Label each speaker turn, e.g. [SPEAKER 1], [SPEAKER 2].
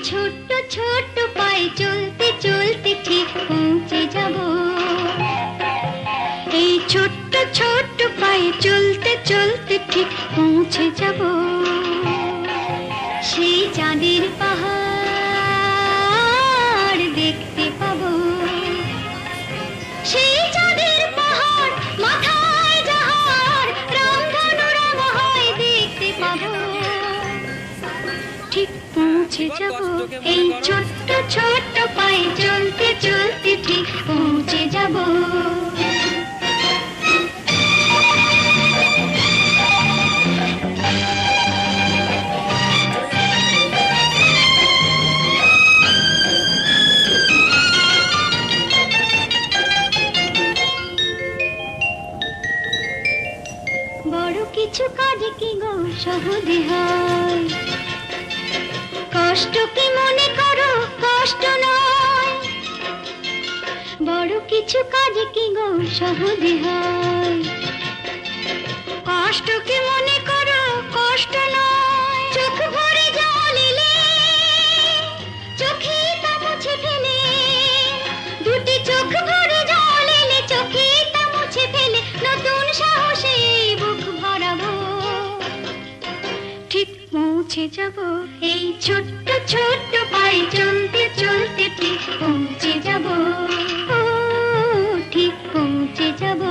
[SPEAKER 1] ছোট্ট ছোট্ট পায়ে চলতে চলতে ঠিক পৌঁছে যাব। এই ছোট্ট ছোট্ট পায়ে চলতে চলতে ঠিক পৌঁছে যাব সেই চাঁদের পাহাড় দেখতে পাবো। সেই চাঁদের পাহাড় মাথায় যাহার রামধনু রঙ হয় দেখতে পাবো। ঠিক পৌঁছে যাব এই ছোট্ট ছোট্ট পায়ে চলতে চলতে ঠিক পৌঁছে যাব। বড় কিছু কাজ কি গো সহজে হয়, কষ্ট কি মনে করো কষ্ট নয়। বড় কিছু কাজ কি গো সহজে হয়, কষ্ট কি মনে করো কষ্ট নয়। চোখ ভরে জল এলে চোখে তা মুছে ফেলে, দুটি চোখ ভরে জল এলে চোখে তা মুছে ফেলে নতুন সাহসে বুক ভরাবো। ঠিক পৌঁছে যাব এই ছোট্ট ছোট্ট পায়ে চলতে চলতে ঠিক পৌঁছে যাব। ও ঠিক পৌঁছে যাব।